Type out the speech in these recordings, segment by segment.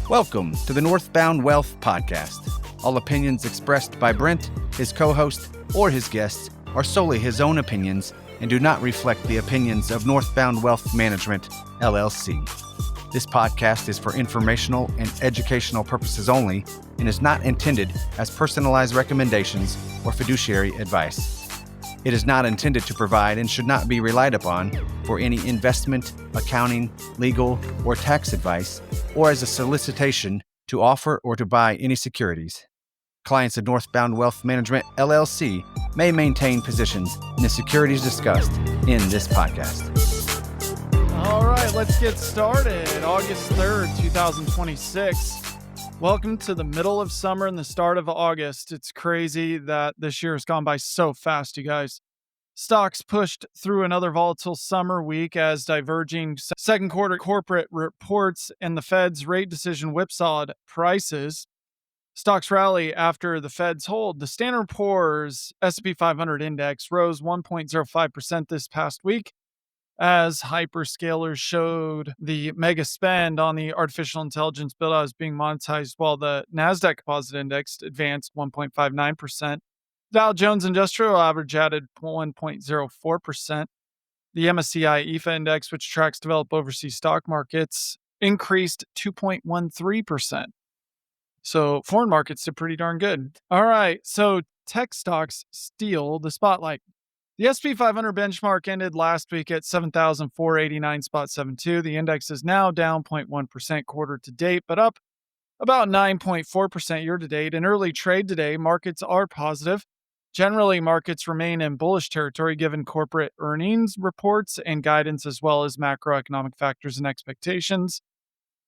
Welcome to the Northbound Wealth Podcast. All opinions expressed by Brent, his co-host, or his guests are solely his own opinions and do not reflect the opinions of Northbound Wealth Management LLC. This podcast is for informational and educational purposes only and is not intended as personalized recommendations or fiduciary advice. It is not intended to provide and should not be relied upon for any investment, accounting, legal, or tax advice, or as a solicitation to offer or to buy any securities. Clients of Northbound Wealth Management LLC may maintain positions in the securities discussed in this podcast. All right, let's get started. August 3rd, 2026. Welcome to the middle of summer and the start of August. It's crazy that this year has gone by so fast, you guys. Stocks pushed through another volatile summer week as diverging second quarter corporate reports and the Fed's rate decision whipsawed prices. Stocks rally after the Fed's hold. The Standard & Poor's S&P 500 index rose 1.05% this past week as hyperscalers showed the mega spend on the artificial intelligence build-out is being monetized, while the NASDAQ Composite Index advanced 1.59%. Dow Jones Industrial Average added 1.04%. The MSCI EFA Index, which tracks developed overseas stock markets, increased 2.13%. So foreign markets did pretty darn good. All right, so tech stocks steal the spotlight. The S&P 500 benchmark ended last week at 7,489.72. The index is now down 0.1% quarter to date, but up about 9.4% year to date. In early trade today, markets are positive. Generally, markets remain in bullish territory given corporate earnings reports and guidance, as well as macroeconomic factors and expectations.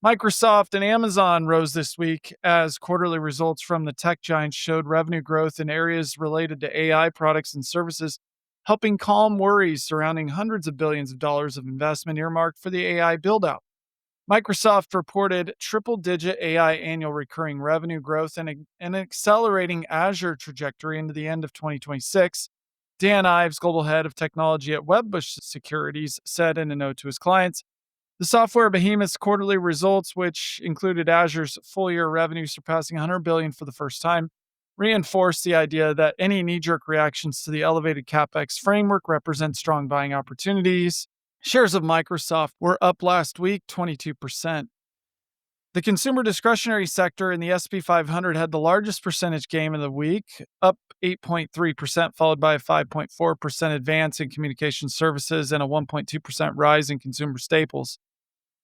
Microsoft and Amazon rose this week as quarterly results from the tech giants showed revenue growth in areas related to AI products and services, helping calm worries surrounding hundreds of billions of dollars of investment earmarked for the AI build-out. Microsoft reported triple-digit AI annual recurring revenue growth and an accelerating Azure trajectory into the end of 2026. Dan Ives, global head of technology at Wedbush Securities, said in a note to his clients, the software behemoth's quarterly results, which included Azure's full-year revenue surpassing $100 billion for the first time, reinforce the idea that any knee-jerk reactions to the elevated CapEx framework represent strong buying opportunities. Shares of Microsoft were up last week 22%. The consumer discretionary sector in the S&P 500 had the largest percentage gain of the week, up 8.3%, followed by a 5.4% advance in communication services and a 1.2% rise in consumer staples.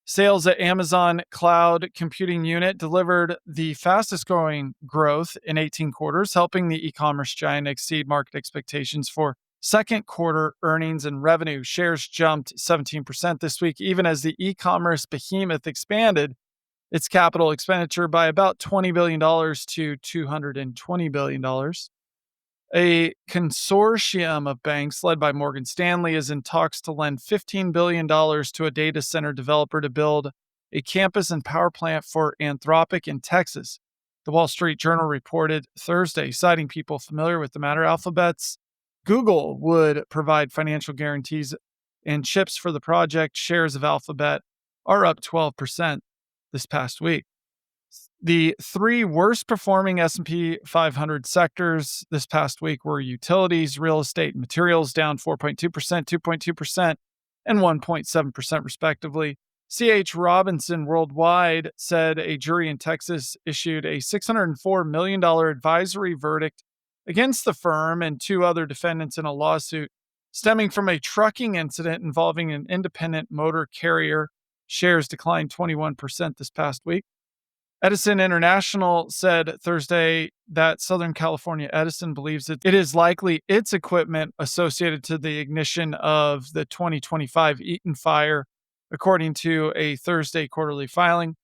Sales at Amazon Cloud Computing Unit delivered the fastest growing growth in 18 quarters, helping the e-commerce giant exceed market expectations for second quarter earnings and revenue. Shares jumped 17% this week, even as the e-commerce behemoth expanded its capital expenditure by about $20 billion to $220 billion. A consortium of banks led by Morgan Stanley is in talks to lend $15 billion to a data center developer to build a campus and power plant for Anthropic in Texas. The Wall Street Journal reported Thursday, citing people familiar with the matter. Alphabet's Google would provide financial guarantees and chips for the project. Shares of Alphabet are up 12% this past week. The three worst performing S&P 500 sectors this past week were utilities, real estate, and materials, down 4.2%, 2.2%, and 1.7% respectively. C.H. Robinson Worldwide said a jury in Texas issued a $604 million advisory verdict against the firm and two other defendants in a lawsuit stemming from a trucking incident involving an independent motor carrier. Shares declined 21% this past week. Edison International said Thursday that Southern California Edison believes that it is likely its equipment associated to the ignition of the 2025 Eaton fire, according to a Thursday quarterly filing.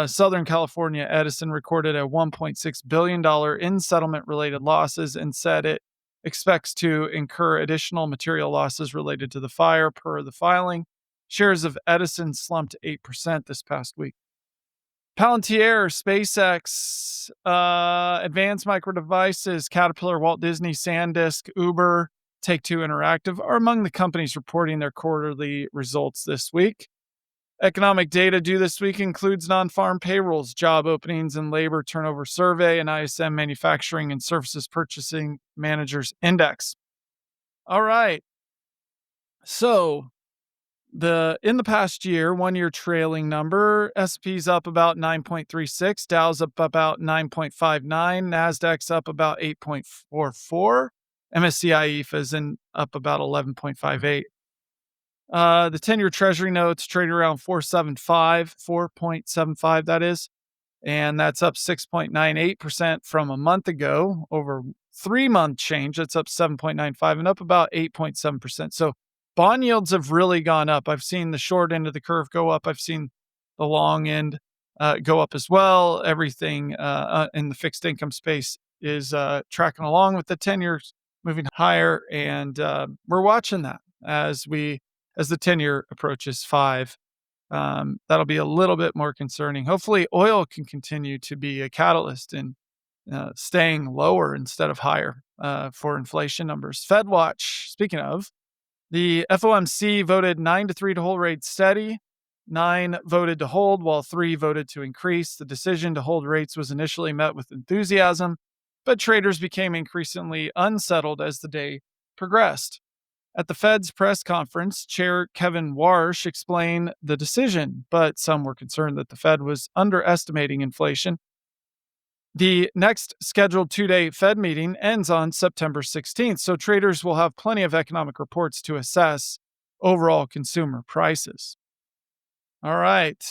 Southern California Edison recorded a $1.6 billion in settlement-related losses and said it expects to incur additional material losses related to the fire per the filing. Shares of Edison slumped 8% this past week. Palantir, SpaceX, Advanced Micro Devices, Caterpillar, Walt Disney, SanDisk, Uber, Take-Two Interactive are among the companies reporting their quarterly results this week. Economic data due this week includes non-farm payrolls, job openings, and labor turnover survey, and ISM Manufacturing and Services Purchasing Managers Index. All right. So in the past year, 1 year trailing number, S&P's up about 9.36, Dow's up about 9.59, Nasdaq's up about 8.44, MSCI EAFE is up about 11.58. The 10-year Treasury notes trading around 4.75, that is, and that's up 6.98% from a month ago. Over 3-month change, that's up 7.95 and up about 8.7%. So bond yields have really gone up. I've seen the short end of the curve go up. I've seen the long end go up as well. Everything in the fixed income space is tracking along with the 10 years moving higher, and we're watching that as the 10-year approaches 5. That'll be a little bit more concerning. Hopefully, oil can continue to be a catalyst in staying lower instead of higher for inflation numbers. FedWatch, speaking of, the FOMC voted 9-3 to hold rates steady. 9 voted to hold, while 3 voted to increase. The decision to hold rates was initially met with enthusiasm, but traders became increasingly unsettled as the day progressed. At the Fed's press conference, Chair Kevin Warsh explained the decision, but some were concerned that the Fed was underestimating inflation. The next scheduled 2-day Fed meeting ends on September 16th, so traders will have plenty of economic reports to assess overall consumer prices. All right,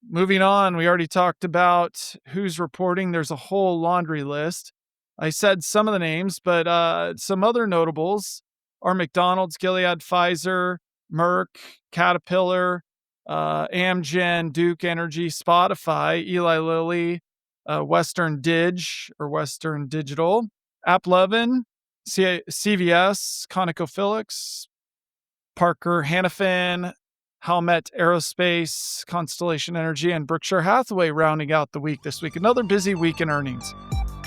moving on. We already talked about who's reporting. There's a whole laundry list. I said some of the names, but some other notables are McDonald's, Gilead, Pfizer, Merck, Caterpillar, Amgen, Duke Energy, Spotify, Eli Lilly, Western Digital, AppLovin, CVS, ConocoPhillips, Parker Hannifin, Howmet Aerospace, Constellation Energy, and Berkshire Hathaway rounding out the week this week. Another busy week in earnings.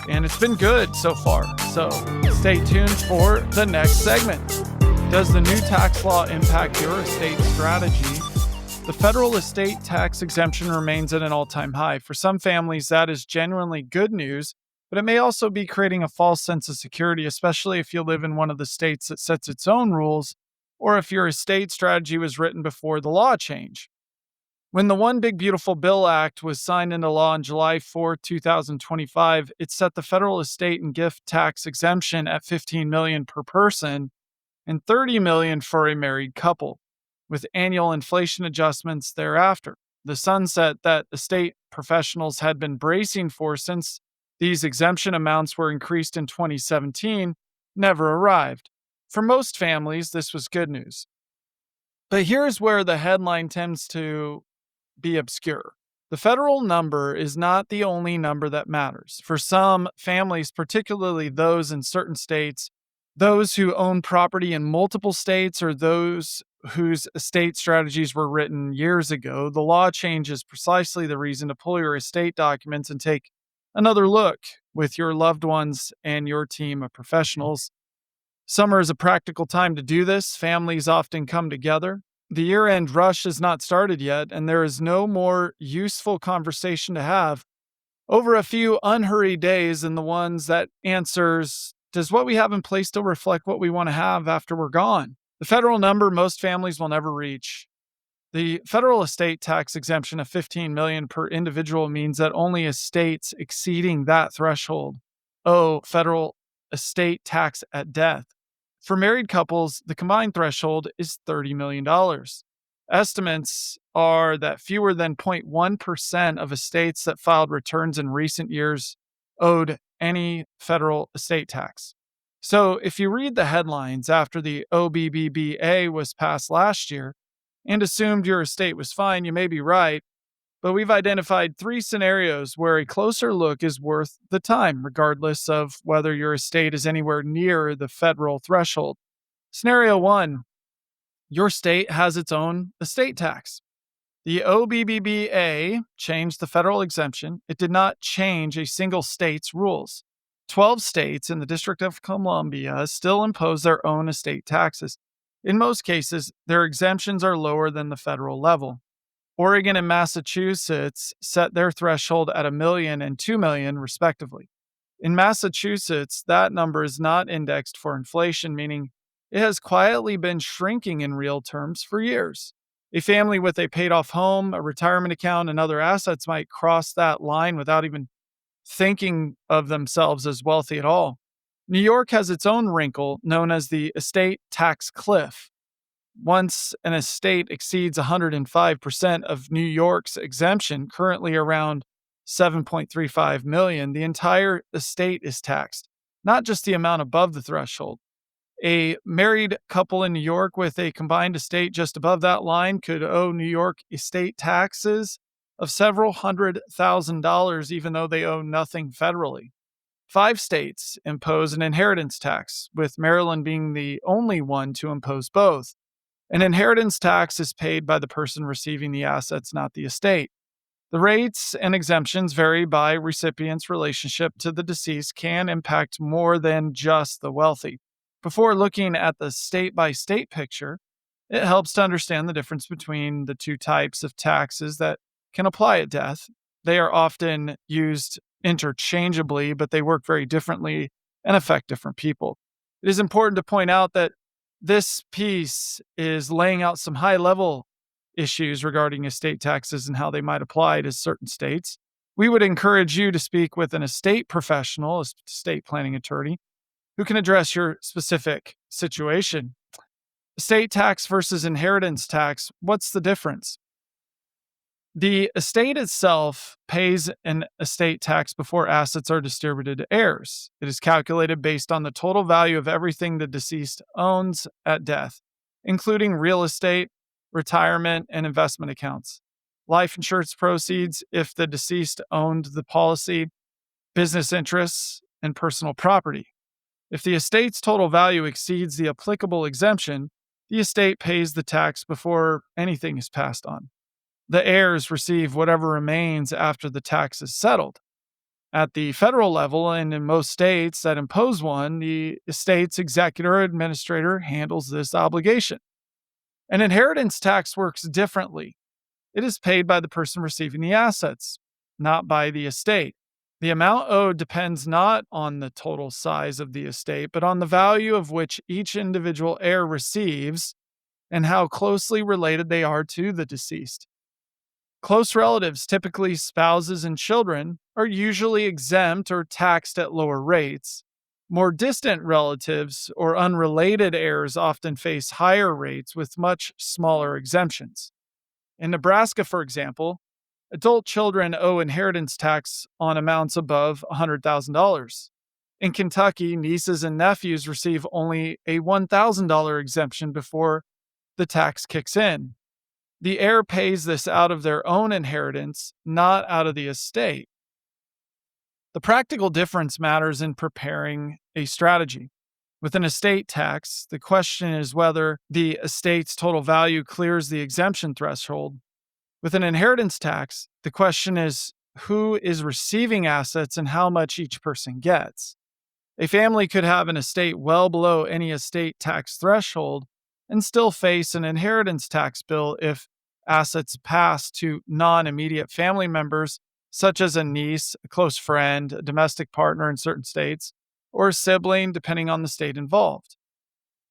And it's been good so far. So stay tuned for the next segment. Does the new tax law impact your estate strategy? The federal estate tax exemption remains at an all-time high. For some families, that is genuinely good news, but it may also be creating a false sense of security, especially if you live in one of the states that sets its own rules, or if your estate strategy was written before the law change. When the One Big Beautiful Bill Act was signed into law on July 4, 2025, it set the federal estate and gift tax exemption at $15 million per person and $30 million for a married couple, with annual inflation adjustments thereafter. The sunset that estate professionals had been bracing for since these exemption amounts were increased in 2017 never arrived. For most families, this was good news. But here's where the headline tends to be obscure. The federal number is not the only number that matters. For some families, particularly those in certain states, those who own property in multiple states, or those whose estate strategies were written years ago, the law change is precisely the reason to pull your estate documents and take another look with your loved ones and your team of professionals. Summer is a practical time to do this. Families often come together. The year-end rush has not started yet, and there is no more useful conversation to have over a few unhurried days than the ones that answers, does what we have in place still reflect what we want to have after we're gone? The federal number most families will never reach. The federal estate tax exemption of $15 million per individual means that only estates exceeding that threshold owe federal estate tax at death. For married couples, the combined threshold is $30 million. Estimates are that fewer than 0.1% of estates that filed returns in recent years owed any federal estate tax. So if you read the headlines after the OBBBA was passed last year and assumed your estate was fine, you may be right, but we've identified 3 scenarios where a closer look is worth the time, regardless of whether your estate is anywhere near the federal threshold. Scenario 1, your state has its own estate tax. The OBBBA changed the federal exemption. It did not change a single state's rules. 12 states and the District of Columbia still impose their own estate taxes. In most cases, their exemptions are lower than the federal level. Oregon and Massachusetts set their threshold at $1 million and $2 million, respectively. In Massachusetts, that number is not indexed for inflation, meaning it has quietly been shrinking in real terms for years. A family with a paid off home, a retirement account, and other assets might cross that line without even thinking of themselves as wealthy at all. New York has its own wrinkle known as the estate tax cliff. Once an estate exceeds 105% of New York's exemption, currently around 7.35 million, the entire estate is taxed, not just the amount above the threshold. A married couple in New York with a combined estate just above that line could owe New York estate taxes of several $100,000, even though they owe nothing federally. 5 states impose an inheritance tax, with Maryland being the only one to impose both. An inheritance tax is paid by the person receiving the assets, not the estate. The rates and exemptions vary by recipient's relationship to the deceased, can impact more than just the wealthy. Before looking at the state-by-state picture, it helps to understand the difference between the two types of taxes that can apply at death. They are often used interchangeably, but they work very differently and affect different people. It is important to point out that this piece is laying out some high-level issues regarding estate taxes and how they might apply to certain states. We would encourage you to speak with an estate professional, a estate planning attorney, who can address your specific situation. Estate tax versus inheritance tax, what's the difference? The estate itself pays an estate tax before assets are distributed to heirs. It is calculated based on the total value of everything the deceased owns at death, including real estate, retirement, and investment accounts, life insurance proceeds if the deceased owned the policy, business interests, and personal property. If the estate's total value exceeds the applicable exemption, the estate pays the tax before anything is passed on. The heirs receive whatever remains after the tax is settled. At the federal level, and in most states that impose one, the estate's executor or administrator handles this obligation. An inheritance tax works differently. It is paid by the person receiving the assets, not by the estate. The amount owed depends not on the total size of the estate, but on the value of which each individual heir receives and how closely related they are to the deceased. Close relatives, typically spouses and children, are usually exempt or taxed at lower rates. More distant relatives or unrelated heirs often face higher rates with much smaller exemptions. In Nebraska, for example, adult children owe inheritance tax on amounts above $100,000. In Kentucky, nieces and nephews receive only a $1,000 exemption before the tax kicks in. The heir pays this out of their own inheritance, not out of the estate. The practical difference matters in preparing a strategy. With an estate tax, the question is whether the estate's total value clears the exemption threshold. With an inheritance tax, the question is who is receiving assets and how much each person gets. A family could have an estate well below any estate tax threshold and still face an inheritance tax bill if assets pass to non-immediate family members, such as a niece, a close friend, a domestic partner in certain states, or a sibling, depending on the state involved.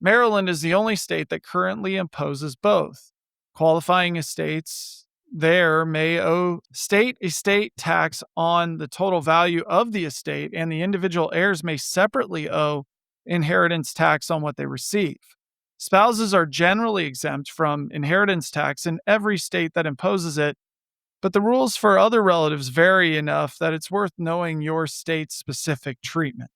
Maryland is the only state that currently imposes both. Qualifying estates there may owe state estate tax on the total value of the estate, and the individual heirs may separately owe inheritance tax on what they receive. Spouses are generally exempt from inheritance tax in every state that imposes it, but the rules for other relatives vary enough that it's worth knowing your state's specific treatment.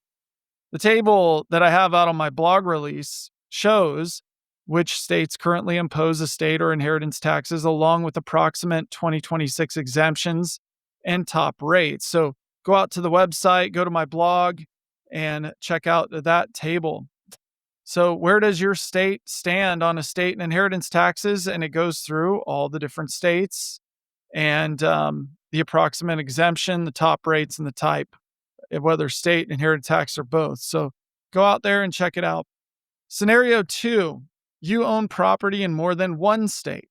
The table that I have out on my blog release shows which states currently impose estate or inheritance taxes, along with approximate 2026 exemptions and top rates. So go out to the website, go to my blog, and check out that table. So where does your state stand on estate and inheritance taxes? And it goes through all the different states and the approximate exemption, the top rates, and the type, whether state, inheritance tax, or both. So go out there and check it out. Scenario 2, you own property in more than one state.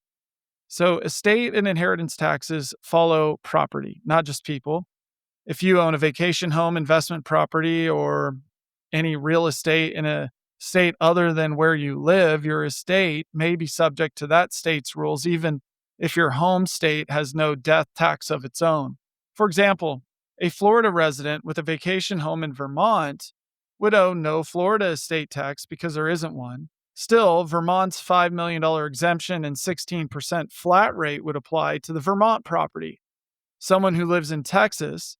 So, estate and inheritance taxes follow property, not just people. If you own a vacation home, investment property, or any real estate in a state other than where you live, your estate may be subject to that state's rules, even if your home state has no death tax of its own. For example, a Florida resident with a vacation home in Vermont would owe no Florida estate tax because there isn't one. Still, Vermont's $5 million exemption and 16% flat rate would apply to the Vermont property. Someone who lives in Texas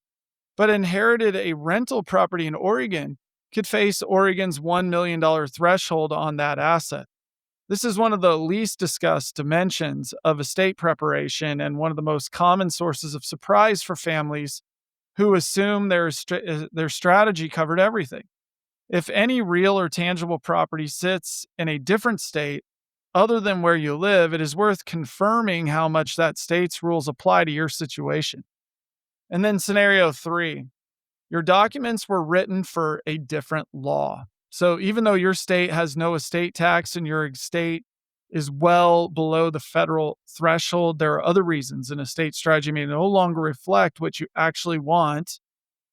but inherited a rental property in Oregon could face Oregon's $1 million threshold on that asset. This is one of the least discussed dimensions of estate preparation and one of the most common sources of surprise for families who assume their strategy covered everything. If any real or tangible property sits in a different state other than where you live, it is worth confirming how much that state's rules apply to your situation. And then scenario 3, your documents were written for a different law. So even though your state has no estate tax and your estate is well below the federal threshold, there are other reasons an estate strategy may no longer reflect what you actually want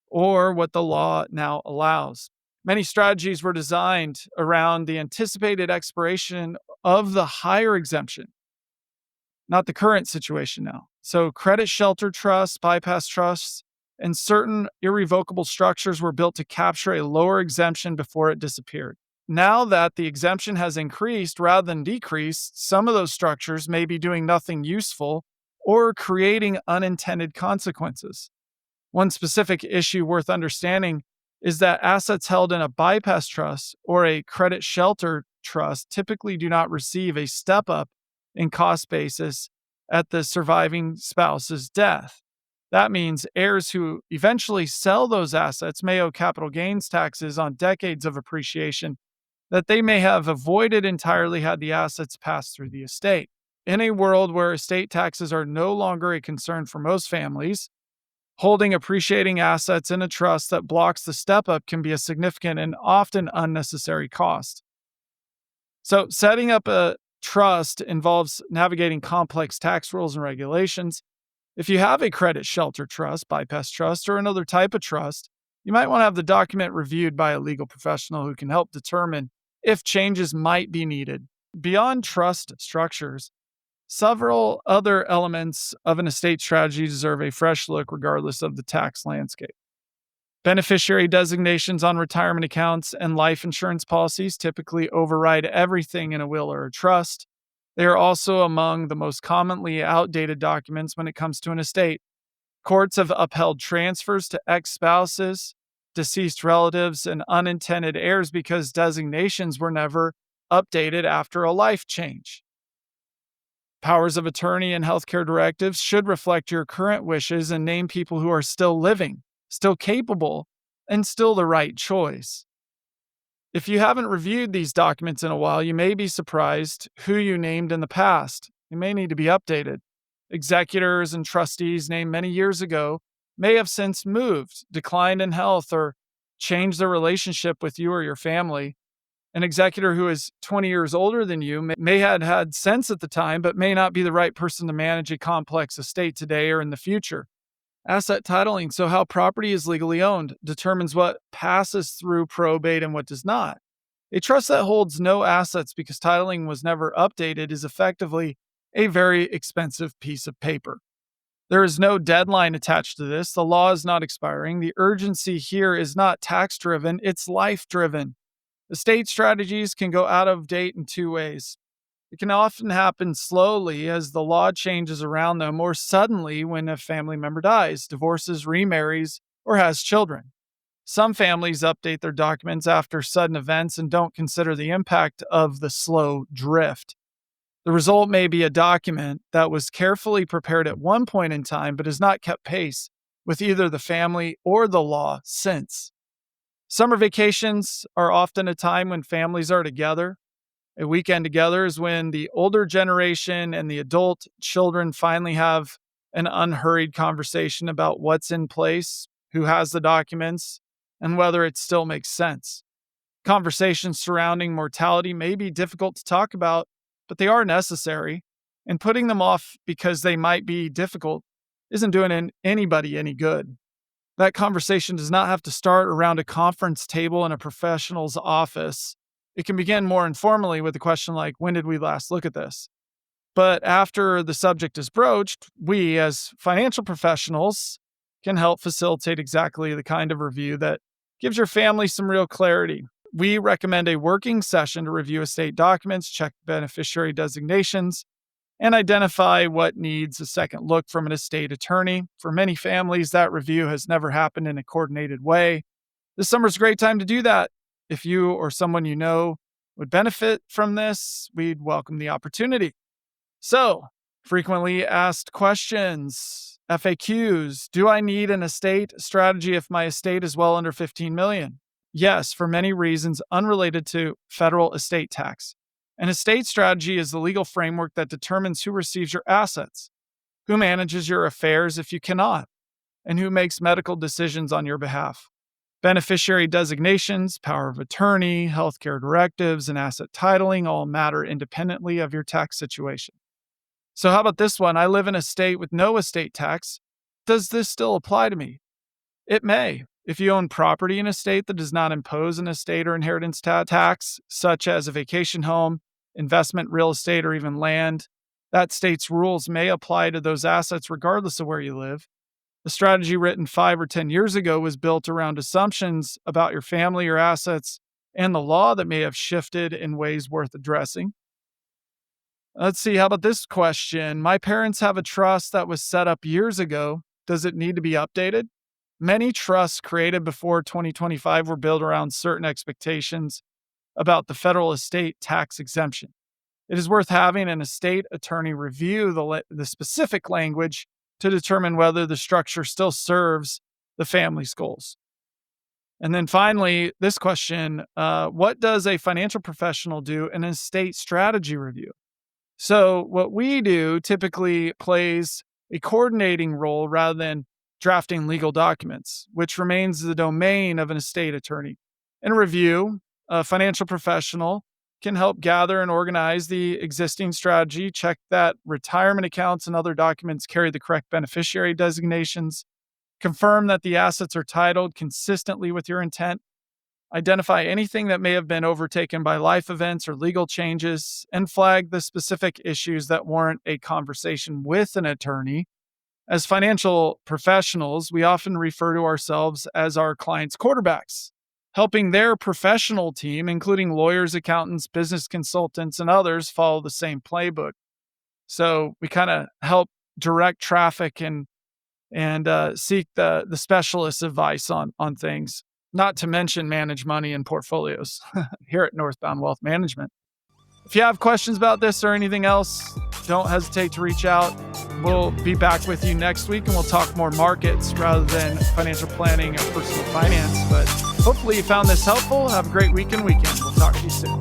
or what the law now allows. Many strategies were designed around the anticipated expiration of the higher exemption, not the current situation now. So credit shelter trusts, bypass trusts, and certain irrevocable structures were built to capture a lower exemption before it disappeared. Now that the exemption has increased rather than decreased, some of those structures may be doing nothing useful or creating unintended consequences. One specific issue worth understanding is that assets held in a bypass trust or a credit shelter trust typically do not receive a step up in cost basis at the surviving spouse's death. That means heirs who eventually sell those assets may owe capital gains taxes on decades of appreciation that they may have avoided entirely had the assets passed through the estate. In a world where estate taxes are no longer a concern for most families, holding appreciating assets in a trust that blocks the step up can be a significant and often unnecessary cost. So, setting up a trust involves navigating complex tax rules and regulations. If you have a credit shelter trust, bypass trust, or another type of trust, you might want to have the document reviewed by a legal professional who can help determine if changes might be needed. Beyond trust structures, several other elements of an estate strategy deserve a fresh look regardless of the tax landscape. Beneficiary designations on retirement accounts and life insurance policies typically override everything in a will or a trust. They are also among the most commonly outdated documents when it comes to an estate. Courts have upheld transfers to ex-spouses, deceased relatives, and unintended heirs because designations were never updated after a life change. Powers of attorney and healthcare directives should reflect your current wishes and name people who are still living, still capable, and still the right choice. If you haven't reviewed these documents in a while, you may be surprised who you named in the past. They may need to be updated. Executors and trustees named many years ago may have since moved, declined in health, or changed their relationship with you or your family. An executor who is 20 years older than you may have had sense at the time, but may not be the right person to manage a complex estate today or in the future. Asset titling, so how property is legally owned, determines what passes through probate and what does not. A trust that holds no assets because titling was never updated is effectively a very expensive piece of paper. There is no deadline attached to this. The law is not expiring. The urgency here is not tax-driven, it's life-driven. Estate strategies can go out of date in two ways. It can often happen slowly as the law changes around them, or suddenly when a family member dies, divorces, remarries, or has children. Some families update their documents after sudden events and don't consider the impact of the slow drift. The result may be a document that was carefully prepared at one point in time but has not kept pace with either the family or the law since. Summer vacations are often a time when families are together. A weekend together is when the older generation and the adult children finally have an unhurried conversation about what's in place, who has the documents, and whether it still makes sense. Conversations surrounding mortality may be difficult to talk about, but they are necessary. and putting them off because they might be difficult isn't doing anybody any good. That conversation does not have to start around a conference table in a professional's office. It can begin more informally with a question like, when did we last look at this? But after the subject is broached, we as financial professionals can help facilitate exactly the kind of review that gives your family some real clarity. We recommend a working session to review estate documents, check beneficiary designations, and identify what needs a second look from an estate attorney. For many families, that review has never happened in a coordinated way. This summer's a great time to do that. If you or someone you know would benefit from this, we'd welcome the opportunity. So, frequently asked questions, FAQs. Do I need an estate strategy if my estate is well under $15 million? Yes, for many reasons unrelated to federal estate tax. An estate strategy is the legal framework that determines who receives your assets, who manages your affairs if you cannot, and who makes medical decisions on your behalf. Beneficiary designations, power of attorney, healthcare directives, and asset titling all matter independently of your tax situation. So how about this one? I live in a state with no estate tax. Does this still apply to me? It may. If you own property in a state that does not impose an estate or inheritance tax, such as a vacation home, investment real estate, or even land, that state's rules may apply to those assets regardless of where you live. The strategy written 5 or 10 years ago was built around assumptions about your family or assets and the law that may have shifted in ways worth addressing. Let's see, how about this question? My parents have a trust that was set up years ago. Does it need to be updated? Many trusts created before 2025 were built around certain expectations about the federal estate tax exemption. It is worth having an estate attorney review the specific language to determine whether the structure still serves the family's goals. And then finally, this question, what does a financial professional do in an estate strategy review? So what we do typically plays a coordinating role rather than drafting legal documents, which remains the domain of an estate attorney. In a review, a financial professional can help gather and organize the existing strategy, check that retirement accounts and other documents carry the correct beneficiary designations, confirm that the assets are titled consistently with your intent, identify anything that may have been overtaken by life events or legal changes, and flag the specific issues that warrant a conversation with an attorney. As financial professionals, we often refer to ourselves as our clients' quarterbacks, helping their professional team, including lawyers, accountants, business consultants, and others, follow the same playbook. So we kind of help direct traffic and seek the specialist advice on things, not to mention manage money and portfolios here at Northbound Wealth Management. If you have questions about this or anything else, don't hesitate to reach out. We'll be back with you next week and we'll talk more markets rather than financial planning or personal finance. But hopefully you found this helpful. Have a great weekend. We'll talk to you soon.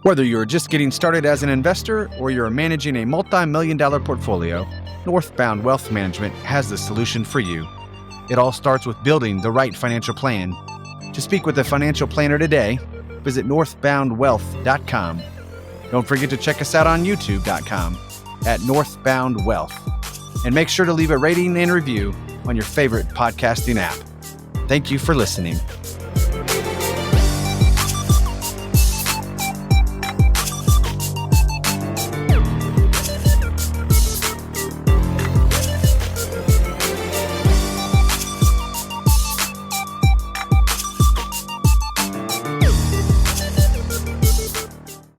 Whether you're just getting started as an investor or you're managing a multi-million-dollar portfolio, Northbound Wealth Management has the solution for you. It all starts with building the right financial plan. To speak with a financial planner today, visit northboundwealth.com. Don't forget to check us out on youtube.com at Northbound Wealth. And make sure to leave a rating and review on your favorite podcasting app. Thank you for listening.